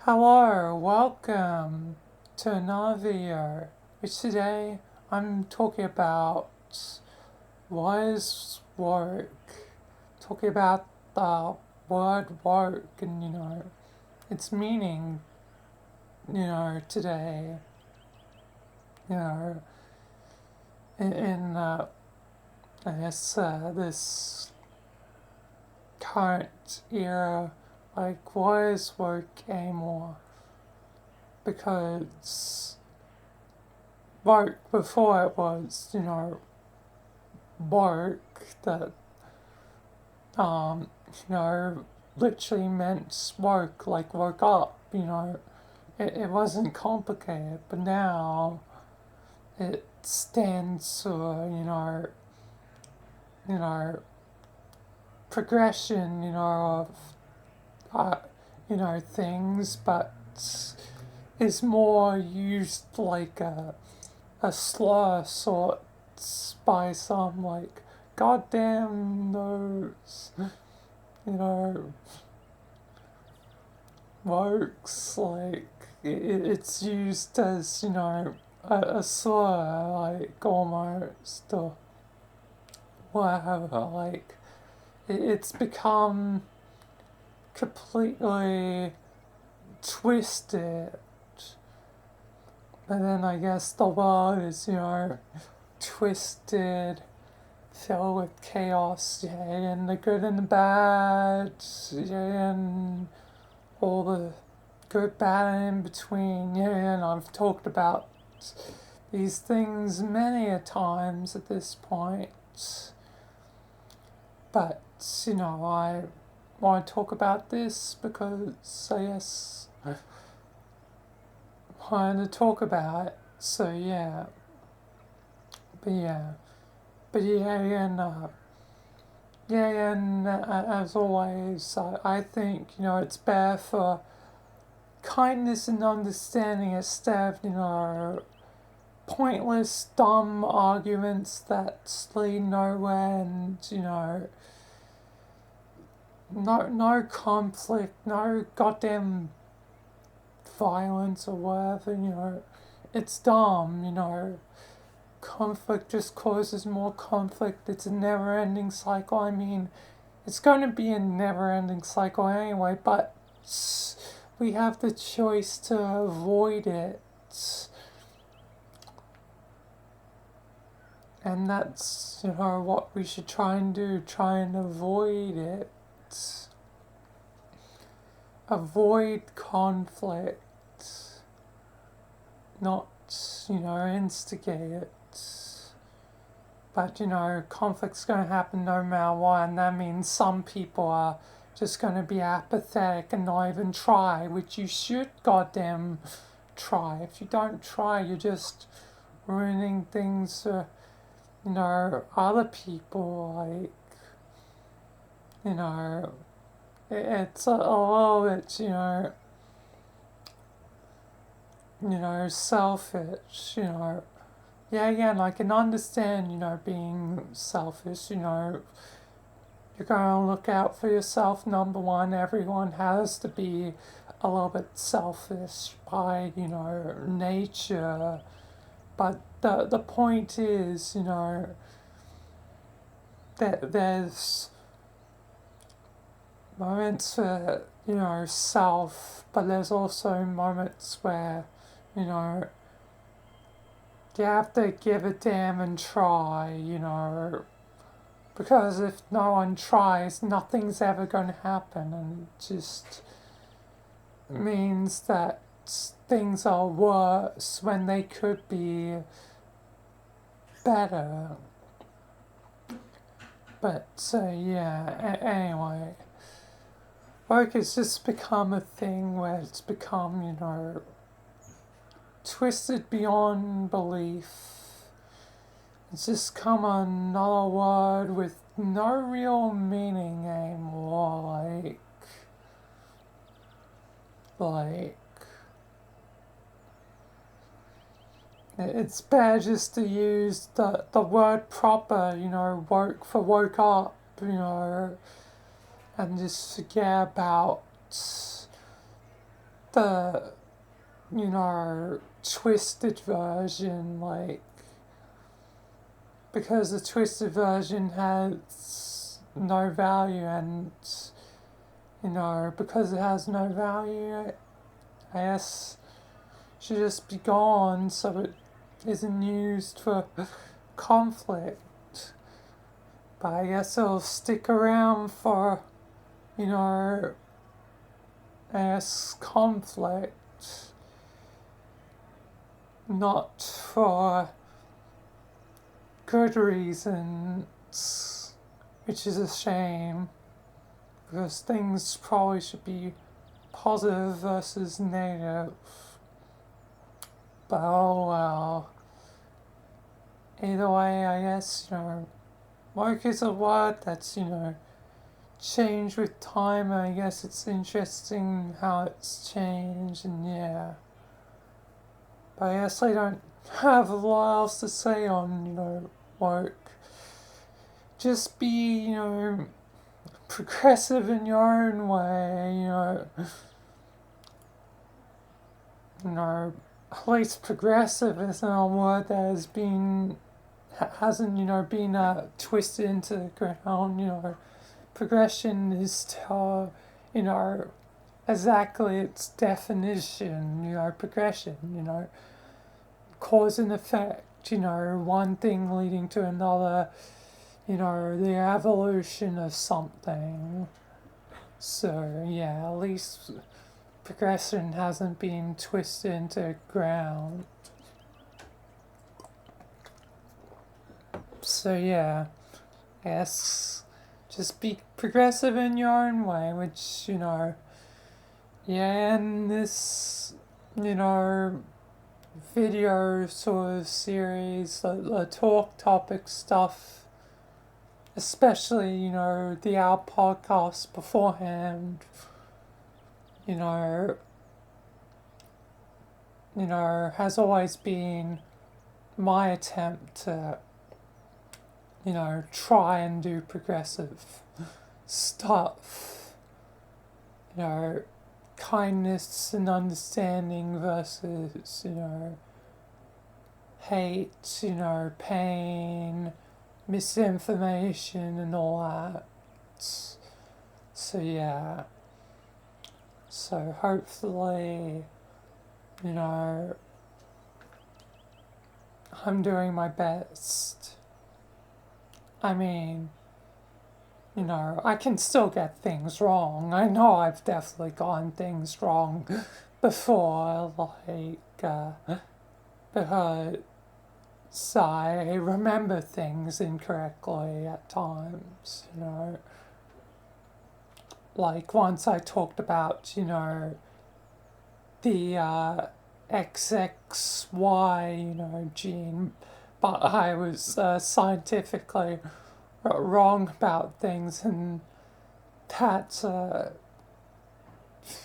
Hello, welcome to another video, which today I'm talking about what is woke, talking about the word woke and, its meaning, today, you know, in I guess, this current era, like, what is woke anymore? Because woke before it was, woke that, um, literally meant woke, like woke up, It wasn't complicated, but now it stands for, you know, progression, things, but is more used like a slur sort by some, like, goddamn those, you know, wokes, like, it's used as, a slur, like, almost, or whatever, like, it's become completely twisted. And then I guess the world is, twisted, filled with chaos, yeah, and the good and the bad, yeah, and all the good, bad, and in between, yeah, and I've talked about these things many a times at this point, but, I want to talk about this because I guess I wanted to talk about it, so yeah, but yeah, but yeah, as always, I think, it's better for kindness and understanding instead of, pointless, dumb arguments that lead nowhere and, no conflict, no goddamn violence or whatever, It's dumb, Conflict just causes more conflict. It's a never ending cycle. I mean, it's going to be a never ending cycle anyway, but we have the choice to avoid it. And that's, what we should try and do, try and avoid it. Avoid conflict, not, instigate it. But, conflict's going to happen no matter what, and that means some people are just going to be apathetic and not even try, which you should goddamn try. If you don't try, you're just ruining things for, other people, like, it's a little bit, selfish, Yeah, again, I can understand, being selfish, you're going to look out for yourself, number one. Everyone has to be a little bit selfish by, nature. But the point is, that there's moments for, self, but there's also moments where, you know, you have to give a damn and try, because if no one tries, nothing's ever going to happen, and it just means that things are worse when they could be better. But, anyway, work has just become a thing where it's become, twisted beyond belief. It's just come another word with no real meaning anymore, like, it's better just to use the word proper, woke for woke up, and just forget about the, twisted version, like, because the twisted version has no value, and, because it has no value, I guess should just be gone so it isn't used for conflict. But I guess it'll stick around for, I guess, conflict, not for good reasons, which is a shame, because things probably should be positive versus negative. But oh well. Either way, I guess, work is a word that's, changed with time. I guess it's interesting how it's changed, and yeah. But I guess I don't have a lot else to say on, work. Just be, progressive in your own way, at least progressive isn't a word that hasn't, been twisted into the ground, progression is still, exactly its definition, progression, cause and effect, one thing leading to another, the evolution of something. So, yeah, at least progression hasn't been twisted into ground. So, yeah, I guess just be progressive in your own way, which, and this, video sort of series, the talk topic stuff, especially, our podcast beforehand, has always been my attempt to, try and do progressive stuff, kindness and understanding versus, hate, pain, misinformation and all that. So yeah. So hopefully, I'm doing my best. I mean, I can still get things wrong. I know I've definitely gotten things wrong before, because I remember things incorrectly at times, Like once I talked about, the XXY, gene, but I was scientifically wrong about things, and that's a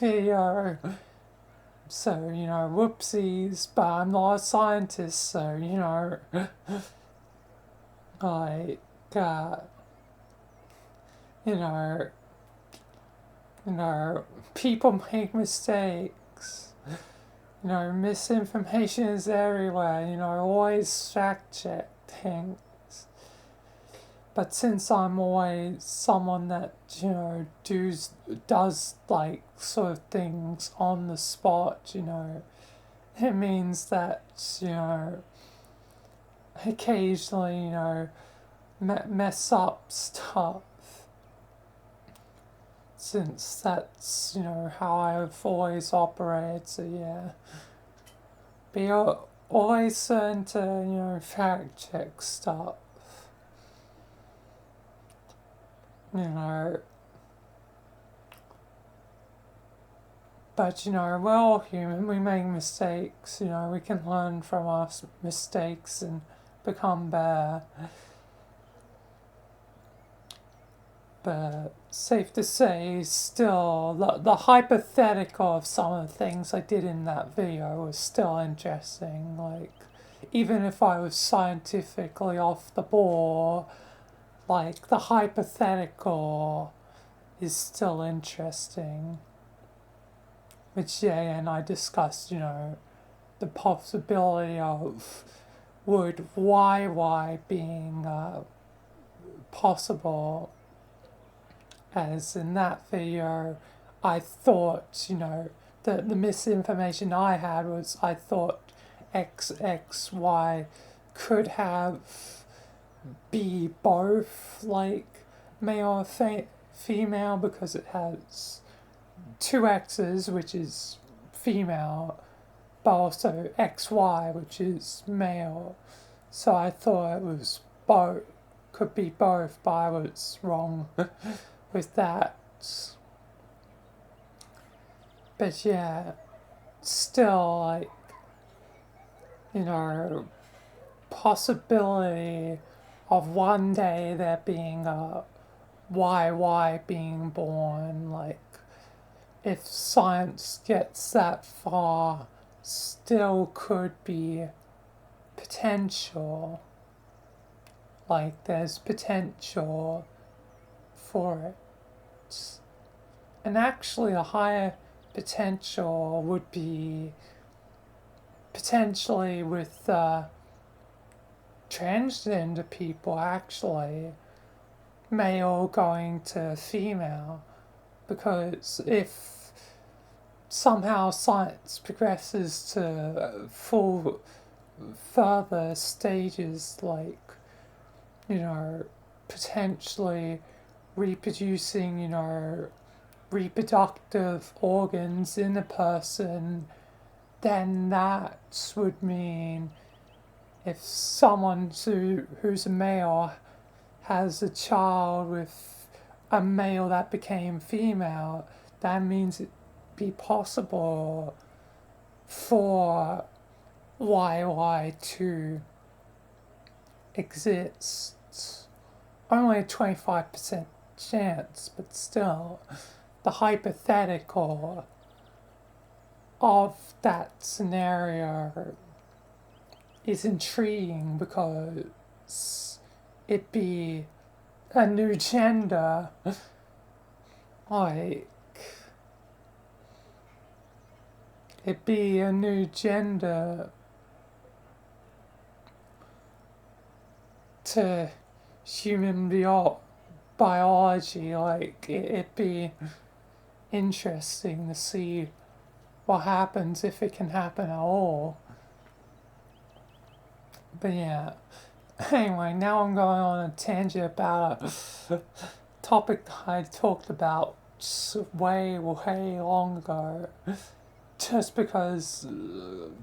video. So, whoopsies, but I'm not a scientist, so, like, you know, people make mistakes. Misinformation is everywhere, always fact check things. But since I'm always someone that, does like sort of things on the spot, it means that, occasionally, mess up stuff. Since that's, how I've always operated, so yeah. Be always certain to, fact check stuff. But, we're all human, we make mistakes, we can learn from our mistakes and become better. But safe to say, still, the hypothetical of some of the things I did in that video was still interesting. Like, even if I was scientifically off the ball, like, the hypothetical is still interesting. which yeah, and I discussed, the possibility of would YY being possible, as in that video I thought, the misinformation I had was I thought XXY could have be both, like male or female, because it has two X's, which is female, but also XY, which is male. So I thought it was both, could be both, but I was wrong with that. But yeah, still, like, possibility of one day there being a YY being born, like, if science gets that far, still could be potential. Like, there's potential for it. And actually, a higher potential would be potentially with transgender people, actually, male going to female. Because if somehow science progresses to full further stages, like, potentially reproducing, reproductive organs in a person, then that would mean if someone who's a male has a child with a male that became female, that means it'd be possible for YY to exist. Only a 25% chance, but still, the hypothetical of that scenario is intriguing because it'd be a new gender, like, it'd be a new gender to human biology. Like, it'd be interesting to see what happens, if it can happen at all. But yeah, anyway, now I'm going on a tangent about a topic that I talked about way long ago, just because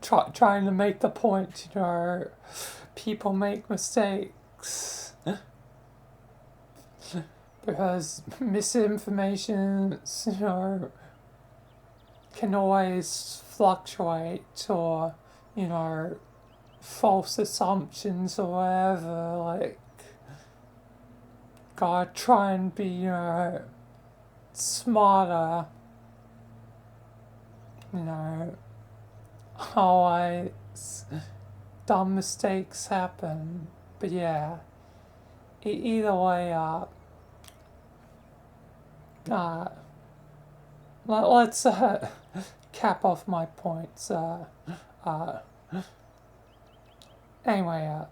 trying to make the point, people make mistakes. Because misinformation, can always fluctuate, or, false assumptions or whatever. Like, gotta try and be, smarter, always dumb mistakes happen. But yeah, either way, let's cap off my points. Anyway,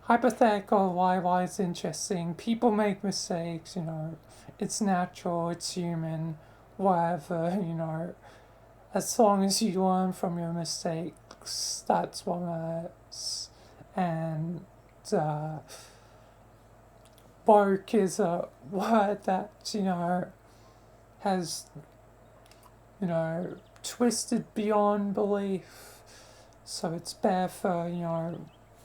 hypothetical YY is interesting. People make mistakes, it's natural, it's human, whatever, as long as you learn from your mistakes, that's what matters. And woke is a word that, has, twisted beyond belief. So it's better for,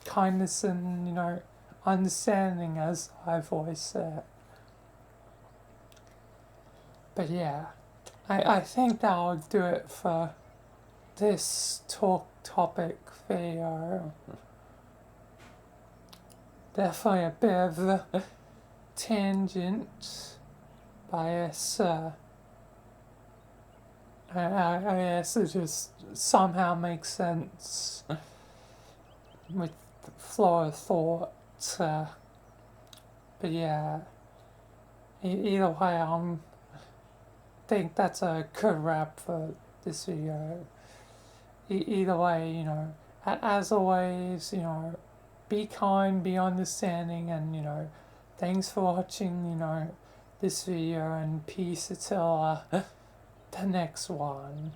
kindness and, understanding, as I've always said. But yeah, I think that'll do it for this topic video. Definitely a bit of a tangent, but I guess it just somehow makes sense with the flow of thought. But yeah, either way, think that's a good wrap for this video. Either way, as always, be kind, be understanding, and, thanks for watching, this video, and peace until the next one.